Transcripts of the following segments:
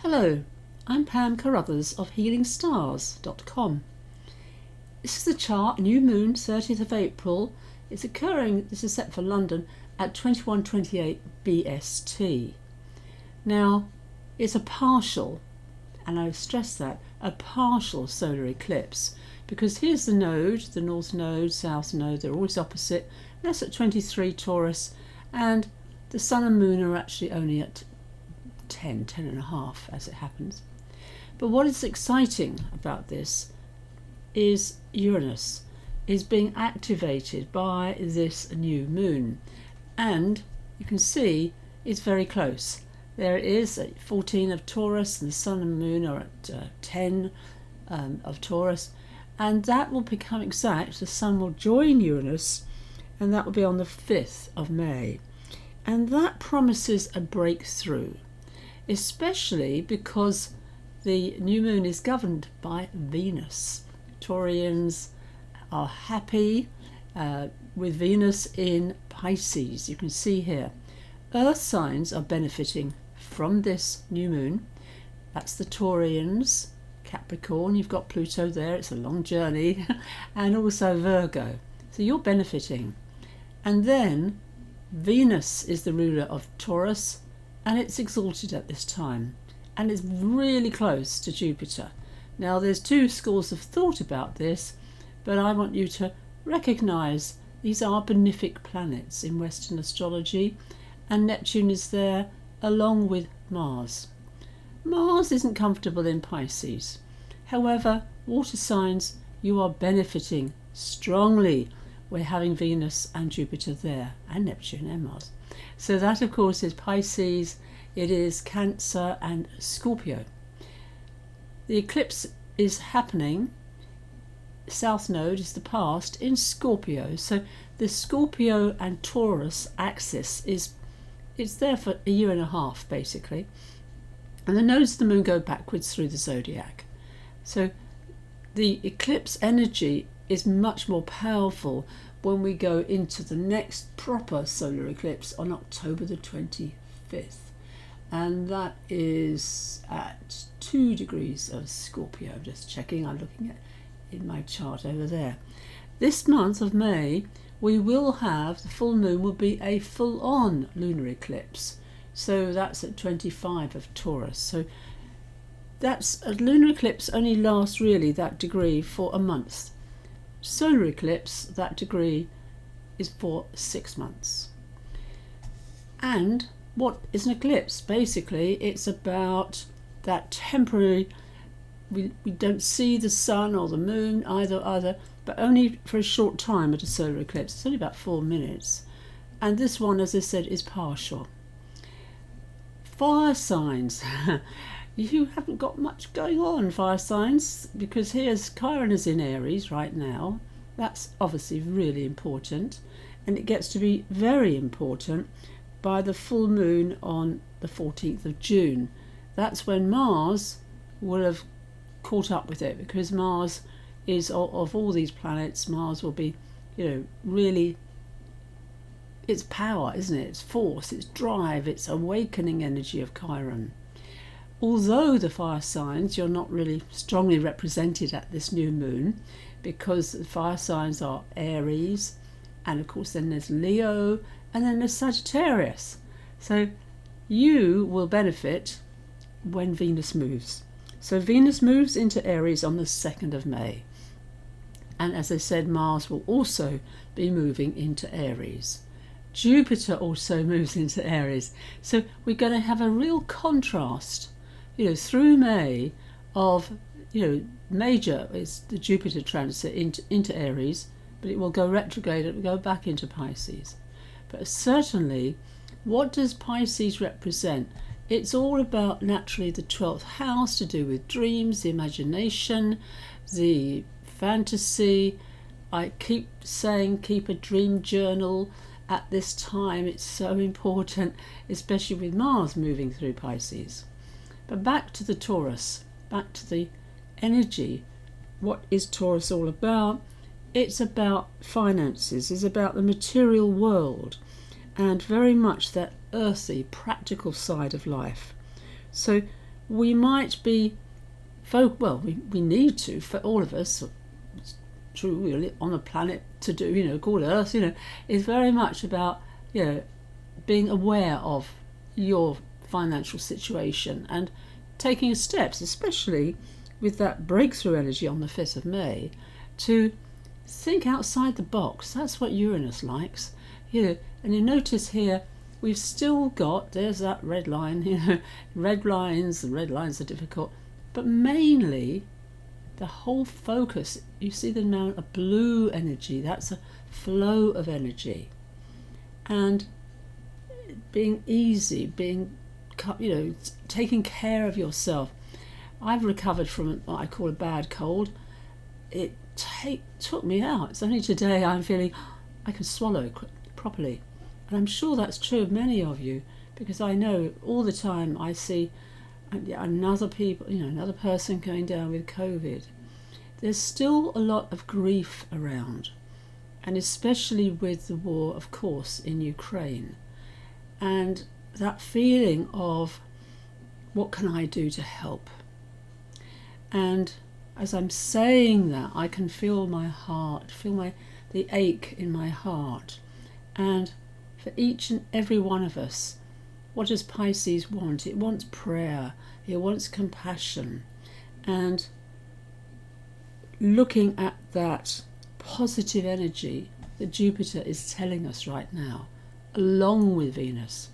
Hello, I'm Pam Carruthers of healingstars.com. This is the chart, new moon, 30th of April. It's occurring, this is set for London, at 21:28 BST. Now, it's a partial, and I stress that, a partial solar eclipse, because here's the node, the north node, south node, they're always opposite. That's at 23 Taurus, and the sun and moon are actually only at 10 and a half as it happens. But what is exciting about this is Uranus is being activated by this new moon, and you can see it's very close. There it is at 14 of Taurus, and the sun and moon are at 10 of Taurus, and that will become exact. The sun will join Uranus, and that will be on the 5th of May, and that promises a breakthrough, especially because the new moon is governed by Venus. Taurians are happy with Venus in Pisces. You can see here earth signs are benefiting from this new moon. That's the Taurians, Capricorn, you've got Pluto there, it's a long journey, and also Virgo, so you're benefiting. And then Venus is the ruler of Taurus, and it's exalted at this time, and it's really close to Jupiter. Now there's two schools of thought about this, but I want you to recognize these are benefic planets in Western astrology, and Neptune is there along with Mars. Mars isn't comfortable in Pisces. However, water signs, you are benefiting strongly. We're having Venus and Jupiter there, and Neptune and Mars. So that, of course, is Pisces, it is Cancer and Scorpio. The eclipse is happening, South Node is the past, in Scorpio. So the Scorpio and Taurus axis it's there for a year and a half, basically. And the nodes of the moon go backwards through the zodiac. So the eclipse energy is much more powerful when we go into the next proper solar eclipse on October the 25th, and that is at 2 degrees of Scorpio. I'm just checking, I'm looking at in my chart over there. This month of May we will have, the full moon will be a full-on lunar eclipse, so that's at 25 of Taurus. So that's a lunar eclipse only lasts really that degree for a month. Solar eclipse, that degree is for 6 months. And what is an eclipse? Basically, it's about that temporary, we don't see the sun or the moon either, but only for a short time at a solar eclipse. It's only about 4 minutes. And this one, as I said, is partial. Fire signs. You haven't got much going on, fire signs, because here's Chiron is in Aries right now. That's obviously really important, and it gets to be very important by the full moon on the 14th of June. That's when Mars will have caught up with it, because Mars is, of all these planets, Mars will be, really, it's power, isn't it? It's force, it's drive, it's awakening energy of Chiron. Although the fire signs, you're not really strongly represented at this new moon, because the fire signs are Aries, and of course then there's Leo, and then there's Sagittarius. So you will benefit when Venus moves. So Venus moves into Aries on the 2nd of May. And as I said, Mars will also be moving into Aries. Jupiter also moves into Aries. So we're going to have a real contrast through May of, major is the Jupiter transit into Aries, but it will go retrograde, it will go back into Pisces. But certainly, what does Pisces represent? It's all about, naturally, the 12th house, to do with dreams, the imagination, the fantasy. I keep saying, keep a dream journal at this time. It's so important, especially with Mars moving through Pisces. But back to the Taurus, back to the energy. What is Taurus all about? It's about finances, it's about the material world, and very much that earthy, practical side of life. So we might be we need to, for all of us. It's true, we live on a planet to do, called Earth, is very much about, being aware of your financial situation and taking steps, especially with that breakthrough energy on the 5th of May, to think outside the box. That's what Uranus likes. And you notice here, we've still got, there's that red line, red lines are difficult, but mainly the whole focus, you see the amount of blue energy, that's a flow of energy. And being easy, taking care of yourself. I've recovered from what I call a bad cold. It took me out. It's only today I'm feeling I can swallow properly. And I'm sure that's true of many of you, because I know all the time I see another person going down with COVID. There's still a lot of grief around, and especially with the war, of course, in Ukraine. And that feeling of, what can I do to help? And as I'm saying that, I can feel my heart, the ache in my heart. And for each and every one of us, what does Pisces want? It wants prayer, it wants compassion. And looking at that positive energy that Jupiter is telling us right now, along with Venus.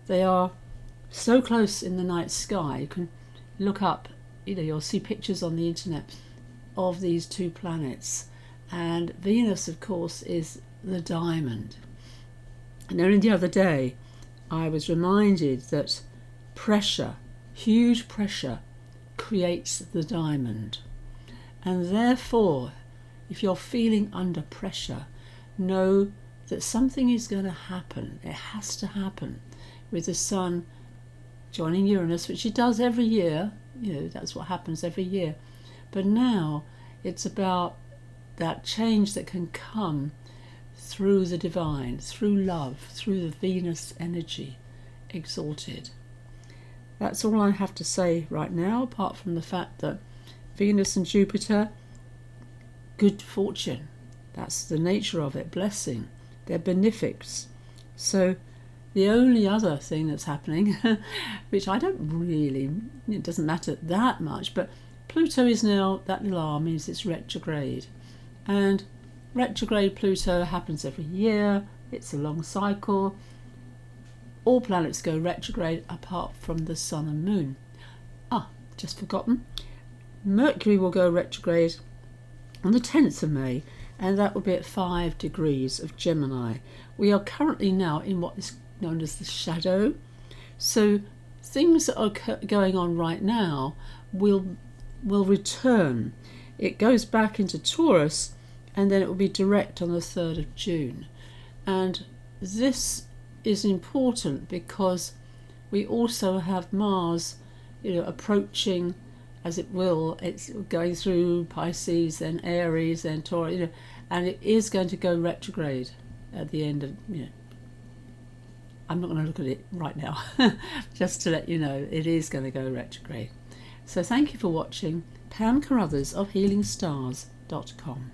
They are so close in the night sky. You can look up, you'll see pictures on the internet of these two planets. And Venus, of course, is the diamond. And only the other day, I was reminded that pressure, huge pressure, creates the diamond. And therefore, if you're feeling under pressure, know that something is going to happen. It has to happen with the Sun joining Uranus, which it does every year. That's what happens every year. But now it's about that change that can come through the divine, through love, through the Venus energy exalted. That's all I have to say right now, apart from the fact that Venus and Jupiter, good fortune. That's the nature of it, blessing. They're benefics. So the only other thing that's happening, which I don't really, it doesn't matter that much, but Pluto is now, that little R means it's retrograde. And retrograde Pluto happens every year. It's a long cycle. All planets go retrograde apart from the Sun and Moon. Just forgotten. Mercury will go retrograde on the 10th of May, and that will be at 5 degrees of Gemini. We are currently now in what is known as the shadow. So things that are going on right now will return. It goes back into Taurus, and then it will be direct on the 3rd of June. And this is important because we also have Mars, approaching, as it will, it's going through Pisces, then Aries, then Taurus, and it is going to go retrograde at the end of, I'm not going to look at it right now, just to let you know, it is going to go retrograde. So thank you for watching. Pam Carruthers of HealingStars.com.